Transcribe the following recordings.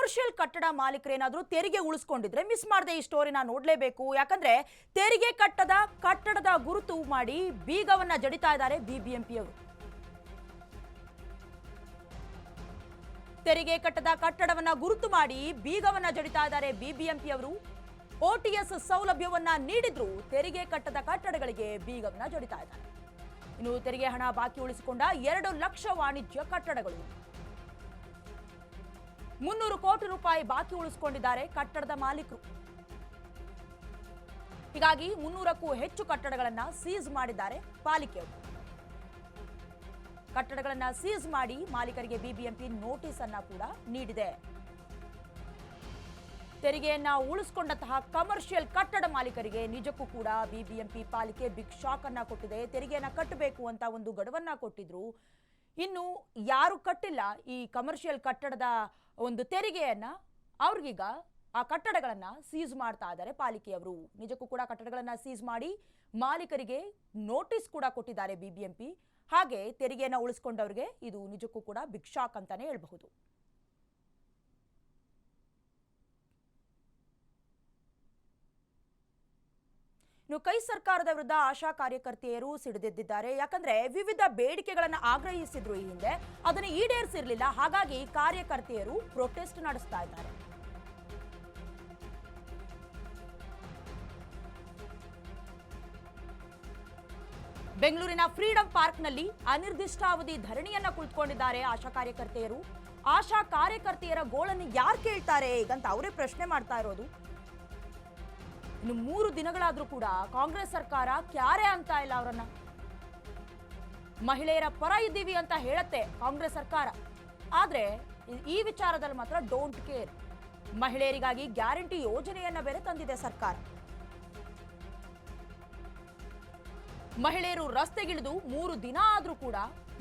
Commercial ಕಟ್ಟಡ ಮಾಲೀಕರೇನಾದರೂ ತೆರಿಗೆ ಉಳಿಸ್ಕೊಂಡಿದ್ರೆ miss ಮಾಡದೆ ಈ ಸ್ಟೋರಿನ ನೋಡಲೇಬೇಕು. ಯಾಕಂದ್ರೆ ತೆರಿಗೆ ಕಟ್ಟಡದ ಗುರುತು ಮಾಡಿ ಬೀಗವನ್ನ ಜಡಿತಾ ಇದ್ದಾರೆ ಬಿಬಿಎಂಪಿ ಅವರು. ತೆರಿಗೆ ಕಟ್ಟಡವನ್ನ ಗುರುತು ಮಾಡಿ ಬೀಗವನ್ನ ಜಡಿತಾ ಇದ್ದಾರೆ ಬಿಬಿಎಂಪಿ ಅವರು. ಓಟಿಎಸ್ ಸೌಲಭ್ಯವನ್ನ ನೀಡಿದ್ರು ತೆರಿಗೆ ಕಟ್ಟಡಗಳಿಗೆ ಬೀಗವನ್ನ ಜಡಿತಾ ಇದ್ದಾರೆ. ಇನ್ನು ತೆರಿಗೆ ಹಣ ಬಾಕಿ ಉಳಿಸಿಕೊಂಡ 2 ಲಕ್ಷ ವಾಣಿಜ್ಯ ಕಟ್ಟಡಗಳು, 300 ಕೋಟಿ ರೂಪಾಯಿ ಬಾಕಿ ಉಳಿಸಿಕೊಂಡಿದ್ದಾರೆ ಕಟ್ಟಡದ ಮಾಲೀಕರು. ಹೀಗಾಗಿ 300ಕ್ಕೂ ಹೆಚ್ಚು ಕಟ್ಟಡಗಳನ್ನ ಸೀಸ್ ಮಾಡಿದ್ದಾರೆ ಪಾಲಿಕೆಯವರು. ಕಟ್ಟಡಗಳನ್ನ ಸೀಸ್ ಮಾಡಿ ಮಾಲೀಕರಿಗೆ ಬಿಬಿಎಂಪಿ ನೋಟಿಸ್ ಅನ್ನ ಕೂಡ ನೀಡಿದೆ. ತೆರಿಗೆಯನ್ನ ಉಳಿಸಿಕೊಂಡಂತಹ ಕಮರ್ಷಿಯಲ್ ಕಟ್ಟಡ ಮಾಲೀಕರಿಗೆ ನಿಜಕ್ಕೂ ಕೂಡ ಬಿಬಿಎಂಪಿ ಪಾಲಿಕೆ ಬಿಗ್ ಶಾಕ್ ಅನ್ನ ಕೊಟ್ಟಿದೆ. ತೆರಿಗೆಯನ್ನ ಕಟ್ಟಬೇಕು ಅಂತ ಒಂದು ಗಡುವನ್ನ ಕೊಟ್ಟಿದ್ರು. ಇನ್ನು ಯಾರು ಕಟ್ಟಿಲ್ಲ ಈ ಕಮರ್ಷಿಯಲ್ ಕಟ್ಟಡದ ಒಂದು ತೆರಿಗೆಯನ್ನ, ಅವ್ರಿಗೀಗ ಆ ಕಟ್ಟಡಗಳನ್ನ ಸೀಸ್ ಮಾಡ್ತಾ ಇದ್ದಾರೆ ಪಾಲಿಕೆಯವರು. ನಿಜಕ್ಕೂ ಕೂಡ ಕಟ್ಟಡಗಳನ್ನ ಸೀಸ್ ಮಾಡಿ ಮಾಲೀಕರಿಗೆ ನೋಟಿಸ್ ಕೂಡ ಕೊಟ್ಟಿದ್ದಾರೆ ಬಿಬಿಎಂಪಿ. ಹಾಗೆ ತೆರಿಗೆಯನ್ನ ಉಳಿಸಿಕೊಂಡವರಿಗೆ ಇದು ನಿಜಕ್ಕೂ ಕೂಡ ಬಿಗ್ ಶಾಕ್ ಅಂತಾನೆ ಹೇಳಬಹುದು. ಕೈ ಸರ್ಕಾರದ ವಿರುದ್ಧ ಆಶಾ ಕಾರ್ಯಕರ್ತೆಯರು ಸಿಡಿದೆದ್ದಿದ್ದಾರೆ. ಯಾಕಂದ್ರೆ ವಿವಿಧ ಬೇಡಿಕೆಗಳನ್ನು ಆಗ್ರಹಿಸಿದ್ರು ಈ ಹಿಂದೆ, ಅದನ್ನು ಈಡೇರಿಸಿರ್ಲಿಲ್ಲ. ಹಾಗಾಗಿ ಕಾರ್ಯಕರ್ತೆಯರು ಪ್ರೊಟೆಸ್ಟ್ ನಡೆಸ್ತಾ ಇದ್ದಾರೆ. ಬೆಂಗಳೂರಿನ ಫ್ರೀಡಂ ಪಾರ್ಕ್ನಲ್ಲಿ ಅನಿರ್ದಿಷ್ಟಾವಧಿ ಧರಣಿಯನ್ನ ಕುಳಿತುಕೊಂಡಿದ್ದಾರೆ ಆಶಾ ಕಾರ್ಯಕರ್ತೆಯರು. ಆಶಾ ಕಾರ್ಯಕರ್ತೆಯರ ಗೋಳನ್ನು ಯಾರು ಕೇಳ್ತಾರೆ ಈಗಂತ ಅವರೇ ಪ್ರಶ್ನೆ ಮಾಡ್ತಾ ಇರೋದು. ಇನ್ನು 3 ದಿನಗಳಾದ್ರೂ ಕೂಡ ಕಾಂಗ್ರೆಸ್ ಸರ್ಕಾರ ಕ್ಯಾರೆ ಅಂತ ಇಲ್ಲ ಅವರನ್ನ. ಮಹಿಳೆಯರ ಪರ ಇದ್ದೀವಿ ಅಂತ ಹೇಳತ್ತೆ ಕಾಂಗ್ರೆಸ್ ಸರ್ಕಾರ, ಆದ್ರೆ ಈ ವಿಚಾರದಲ್ಲಿ ಮಾತ್ರ ಡೋಂಟ್ ಕೇರ್. ಮಹಿಳೆಯರಿಗಾಗಿ ಗ್ಯಾರಂಟಿ ಯೋಜನೆಯನ್ನ ಬೇರೆ ತಂದಿದೆ ಸರ್ಕಾರ. ಮಹಿಳೆಯರು ರಸ್ತೆಗಿಳಿದು 3 ದಿನ ಆದ್ರೂ ಕೂಡ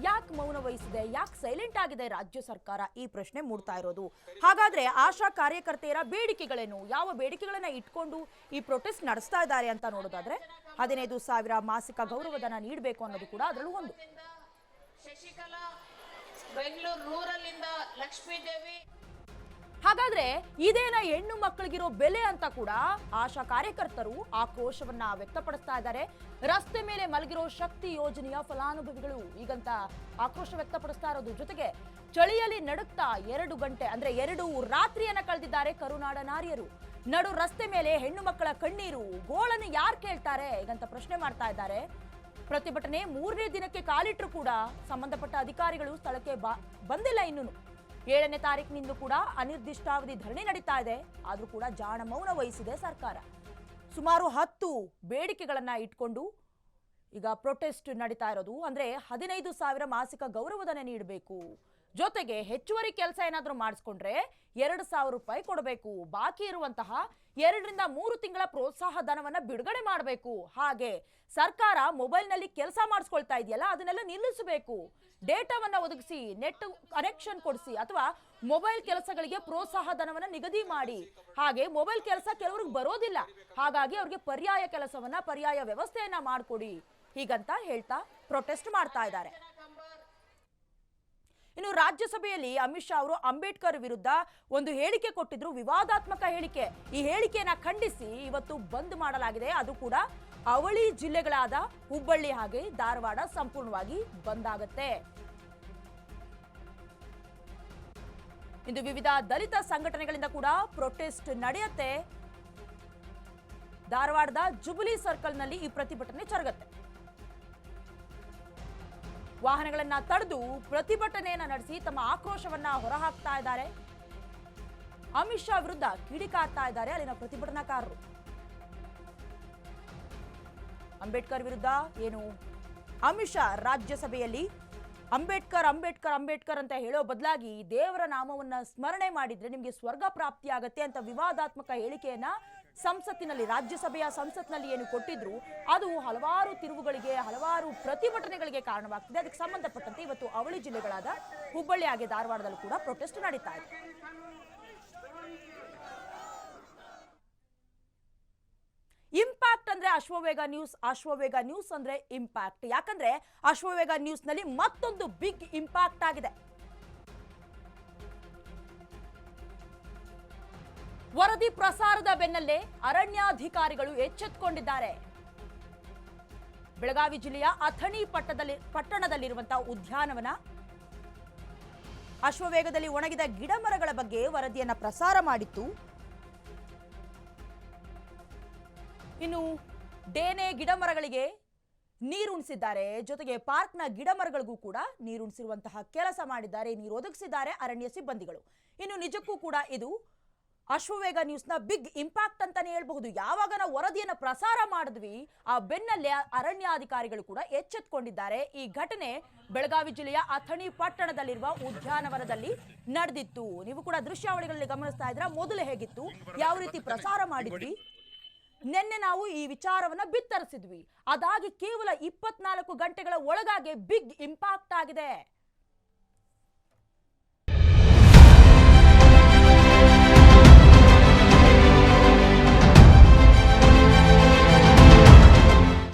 ಯಾಕೆ ಮೌನ ವಹಿಸಿದೆ, ಯಾಕೆ ಸೈಲೆಂಟ್ ಆಗಿದೆ ರಾಜ್ಯ ಸರ್ಕಾರ, ಈ ಪ್ರಶ್ನೆ ಮೂಡ್ತಾ ಇರೋದು. ಹಾಗಾದ್ರೆ ಆಶಾ ಕಾರ್ಯಕರ್ತೆಯರ ಬೇಡಿಕೆಗಳೇನು, ಯಾವ ಬೇಡಿಕೆಗಳನ್ನ ಇಟ್ಕೊಂಡು ಈ ಪ್ರೊಟೆಸ್ಟ್ ನಡೆಸ್ತಾ ಇದ್ದಾರೆ ಅಂತ ನೋಡೋದಾದ್ರೆ 15,000 ಮಾಸಿಕ ಗೌರವಧನ ನೀಡಬೇಕು ಅನ್ನೋದು ಕೂಡ ಅದರಲ್ಲೂ ಒಂದು. ಶಶಿಕಲಾ ಬೆಂಗಳೂರು ರೂರಲ್ಲಿಂದ ಲಕ್ಷ್ಮೀದೇವಿ. ಹಾಗಾದ್ರೆ ಇದೇನ ಹೆಣ್ಣು ಮಕ್ಕಳಿಗಿರೋ ಬೆಲೆ ಅಂತ ಕೂಡ ಆಶಾ ಕಾರ್ಯಕರ್ತರು ಆಕ್ರೋಶವನ್ನ ವ್ಯಕ್ತಪಡಿಸ್ತಾ ಇದ್ದಾರೆ. ರಸ್ತೆ ಮೇಲೆ ಮಲಗಿರೋ ಶಕ್ತಿ ಯೋಜನೆಯ ಫಲಾನುಭವಿಗಳು ಈಗಂತ ಆಕ್ರೋಶ ವ್ಯಕ್ತಪಡಿಸ್ತಾ ಇರೋದು. ಜೊತೆಗೆ ಚಳಿಯಲ್ಲಿ ನಡುಕ್ತಾ 2 ಗಂಟೆ ಅಂದ್ರೆ 2 ರಾತ್ರಿಯನ್ನ ಕಳೆದಿದ್ದಾರೆ ಕರುನಾಡ ನಾರಿಯರು. ನಡು ರಸ್ತೆ ಮೇಲೆ ಹೆಣ್ಣು ಮಕ್ಕಳ ಕಣ್ಣೀರು, ಗೋಳನ್ನು ಯಾರು ಕೇಳ್ತಾರೆ ಈಗಂತ ಪ್ರಶ್ನೆ ಮಾಡ್ತಾ ಇದ್ದಾರೆ. ಪ್ರತಿಭಟನೆ 3ನೇ ದಿನಕ್ಕೆ ಕಾಲಿಟ್ಟರು ಕೂಡ ಸಂಬಂಧಪಟ್ಟ ಅಧಿಕಾರಿಗಳು ಸ್ಥಳಕ್ಕೆ ಬಂದಿಲ್ಲ. ಇನ್ನೂ 7ನೇ ತಾರೀಕಿನಿಂದ ಕೂಡ ಅನಿರ್ದಿಷ್ಟಾವಧಿ ಧರಣಿ ನಡೀತಾ ಇದೆ. ಆದ್ರೂ ಕೂಡ ಜಾಣ ಮೌನ ವಹಿಸಿದೆ ಸರ್ಕಾರ. ಸುಮಾರು 10 ಬೇಡಿಕೆಗಳನ್ನ ಇಟ್ಕೊಂಡು ಈಗ ಪ್ರೊಟೆಸ್ಟ್ ನಡೀತಾ ಇರೋದು. ಅಂದ್ರೆ 15,000 ಮಾಸಿಕ ಗೌರವಧನ ನೀಡಬೇಕು, ಜೊತೆಗೆ ಹೆಚ್ಚುವರಿ ಕೆಲಸ ಏನಾದ್ರೂ ಮಾಡಿಸ್ಕೊಂಡ್ರೆ 2,000 ರೂಪಾಯಿ ಕೊಡಬೇಕು, ಬಾಕಿ ಇರುವಂತಹ 2 ರಿಂದ 3 ತಿಂಗಳ ಪ್ರೋತ್ಸಾಹ ಧನವನ್ನ ಬಿಡುಗಡೆ ಮಾಡಬೇಕು. ಹಾಗೆ ಸರ್ಕಾರ ಮೊಬೈಲ್ನಲ್ಲಿ ಕೆಲಸ ಮಾಡಿಸ್ಕೊಳ್ತಾ ಇದೆಯಲ್ಲ ಅದನ್ನೆಲ್ಲ ನಿಲ್ಲಿಸಬೇಕು, ಡೇಟಾವನ್ನ ಒದಗಿಸಿ, ನೆಟ್ ಕನೆಕ್ಷನ್ ಕೊಡಿಸಿ, ಅಥವಾ ಮೊಬೈಲ್ ಕೆಲಸಗಳಿಗೆ ಪ್ರೋತ್ಸಾಹ ಧನವನ್ನ ನಿಗದಿ ಮಾಡಿ. ಹಾಗೆ ಮೊಬೈಲ್ ಕೆಲಸ ಕೆಲವರಿಗೆ ಬರೋದಿಲ್ಲ, ಹಾಗಾಗಿ ಅವ್ರಿಗೆ ಪರ್ಯಾಯ ಕೆಲಸವನ್ನ, ಪರ್ಯಾಯ ವ್ಯವಸ್ಥೆಯನ್ನ ಮಾಡಿಕೊಡಿ, ಹೀಗಂತ ಹೇಳ್ತಾ ಪ್ರೊಟೆಸ್ಟ್ ಮಾಡ್ತಾ ಇದ್ದಾರೆ. ಇನ್ನು ರಾಜ್ಯಸಭೆಯಲ್ಲಿ ಅಮಿತ್ ಶಾ ಅವರು ಅಂಬೇಡ್ಕರ್ ವಿರುದ್ಧ ಒಂದು ಹೇಳಿಕೆ ಕೊಟ್ಟಿದ್ರು, ವಿವಾದಾತ್ಮಕ ಹೇಳಿಕೆ. ಈ ಹೇಳಿಕೆಯನ್ನ ಖಂಡಿಸಿ ಇವತ್ತು ಬಂದ್ ಮಾಡಲಾಗಿದೆ. ಅದು ಕೂಡ ಅವಳಿ ಜಿಲ್ಲೆಗಳಾದ ಹುಬ್ಬಳ್ಳಿ ಹಾಗೆ ಧಾರವಾಡ ಸಂಪೂರ್ಣವಾಗಿ ಬಂದ್ ಆಗುತ್ತೆ. ಇಂದು ವಿವಿಧ ದಲಿತ ಸಂಘಟನೆಗಳಿಂದ ಕೂಡ ಪ್ರೊಟೆಸ್ಟ್ ನಡೆಯುತ್ತೆ. ಧಾರವಾಡದ ಜುಬಿಲಿ ಸರ್ಕಲ್ನಲ್ಲಿ ಈ ಪ್ರತಿಭಟನೆ ಜರುಗುತ್ತೆ. ವಾಹನಗಳನ್ನ ತಡೆದು ಪ್ರತಿಭಟನೆಯನ್ನ ನಡೆಸಿ ತಮ್ಮ ಆಕ್ರೋಶವನ್ನ ಹೊರಹಾಕ್ತಾ ಇದ್ದಾರೆ. ಅಮಿತ್ ಶಾ ವಿರುದ್ಧ ಕಿಡಿಕಾರ್ತಾ ಇದ್ದಾರೆ ಅಲ್ಲಿನ ಪ್ರತಿಭಟನಾಕಾರರು. ಅಂಬೇಡ್ಕರ್ ವಿರುದ್ಧ ಏನು ಅಮಿತ್ ಶಾ ರಾಜ್ಯಸಭೆಯಲ್ಲಿ ಅಂಬೇಡ್ಕರ್ ಅಂಬೇಡ್ಕರ್ ಅಂಬೇಡ್ಕರ್ ಅಂತ ಹೇಳೋ ಬದಲಾಗಿ ದೇವರ ನಾಮವನ್ನ ಸ್ಮರಣೆ ಮಾಡಿದ್ರೆ ನಿಮಗೆ ಸ್ವರ್ಗ ಪ್ರಾಪ್ತಿ ಆಗತ್ತೆ ಅಂತ ವಿವಾದಾತ್ಮಕ ಹೇಳಿಕೆಯನ್ನ ಸಂಸತ್ತಿನಲ್ಲಿ, ರಾಜ್ಯಸಭೆಯ ಸಂಸತ್ನಲ್ಲಿ ಏನು ಕೊಟ್ಟಿದ್ರು ಅದು ಹಲವಾರು ತಿರುವುಗಳಿಗೆ, ಹಲವಾರು ಪ್ರತಿಭಟನೆಗಳಿಗೆ ಕಾರಣವಾಗ್ತಿದೆ. ಅದಕ್ಕೆ ಸಂಬಂಧಪಟ್ಟಂತೆ ಇವತ್ತು ಅವಳಿ ಜಿಲ್ಲೆಗಳಾದ ಹುಬ್ಬಳ್ಳಿ ಹಾಗೆ ಧಾರವಾಡದಲ್ಲೂ ಕೂಡ ಪ್ರೊಟೆಸ್ಟ್ ನಡೀತಾ ಇದೆ. ಇಂಪ್ಯಾಕ್ಟ್ ಅಂದ್ರೆ ಅಶ್ವವೇಗ ನ್ಯೂಸ್, ಅಶ್ವವೇಗ ನ್ಯೂಸ್ ಅಂದ್ರೆ ಇಂಪ್ಯಾಕ್ಟ್. ಯಾಕಂದ್ರೆ ಅಶ್ವವೇಗ ನ್ಯೂಸ್ ನಲ್ಲಿ ಮತ್ತೊಂದು ಬಿಗ್ ಇಂಪ್ಯಾಕ್ಟ್ ಆಗಿದೆ. ವರದಿ ಪ್ರಸಾರದ ಬೆನ್ನಲ್ಲೇ ಅರಣ್ಯಾಧಿಕಾರಿಗಳು ಎಚ್ಚೆತ್ತುಕೊಂಡಿದ್ದಾರೆ. ಬೆಳಗಾವಿ ಜಿಲ್ಲೆಯ ಅಥಣಿ ಪಟ್ಟಣದಲ್ಲಿರುವಂತಹ ಉದ್ಯಾನವನ ಅಶ್ವವೇಗದಲ್ಲಿ ಒಣಗಿದ ಗಿಡ ಮರಗಳ ಬಗ್ಗೆ ವರದಿಯನ್ನ ಪ್ರಸಾರ ಮಾಡಿತ್ತು. ಇನ್ನು ಡೇನೆ ಗಿಡ ಮರಗಳಿಗೆ ನೀರುಣಿಸಿದ್ದಾರೆ. ಜೊತೆಗೆ ಪಾರ್ಕ್ನ ಗಿಡ ಮರಗಳಿಗೂ ಕೂಡ ನೀರುಣಿಸಿರುವಂತಹ ಕೆಲಸ ಮಾಡಿದ್ದಾರೆ, ನೀರು ಒದಗಿಸಿದ್ದಾರೆ ಅರಣ್ಯ ಸಿಬ್ಬಂದಿಗಳು. ಇನ್ನು ನಿಜಕ್ಕೂ ಕೂಡ ಇದು ಅಶ್ವವೇಗ ನ್ಯೂಸ್ನ ಬಿಗ್ ಇಂಪ್ಯಾಕ್ಟ್ ಅಂತಾನೆ ಹೇಳ್ಬಹುದು. ಯಾವಾಗ ನಾವು ವರದಿಯನ್ನು ಪ್ರಸಾರ ಮಾಡಿದ್ವಿ ಆ ಬೆನ್ನಲ್ಲೇ ಅರಣ್ಯಾಧಿಕಾರಿಗಳು ಕೂಡ ಎಚ್ಚೆತ್ತುಕೊಂಡಿದ್ದಾರೆ. ಈ ಘಟನೆ ಬೆಳಗಾವಿ ಜಿಲ್ಲೆಯ ಅಥಣಿ ಪಟ್ಟಣದಲ್ಲಿರುವ ಉದ್ಯಾನವನದಲ್ಲಿ ನಡೆದಿತ್ತು. ನೀವು ಕೂಡ ದೃಶ್ಯಾವಳಿಗಳಲ್ಲಿ ಗಮನಿಸ್ತಾ ಇದ್ರ ಮೊದಲು ಹೇಗಿತ್ತು, ಯಾವ ರೀತಿ ಪ್ರಸಾರ ಮಾಡಿದ್ವಿ. ನಿನ್ನೆ ನಾವು ಈ ವಿಚಾರವನ್ನ ಬಿತ್ತರಿಸಿದ್ವಿ. ಅದಾಗಿ ಕೇವಲ 24 ಗಂಟೆಗಳ ಒಳಗಾಗಿ ಬಿಗ್ ಇಂಪ್ಯಾಕ್ಟ್ ಆಗಿದೆ.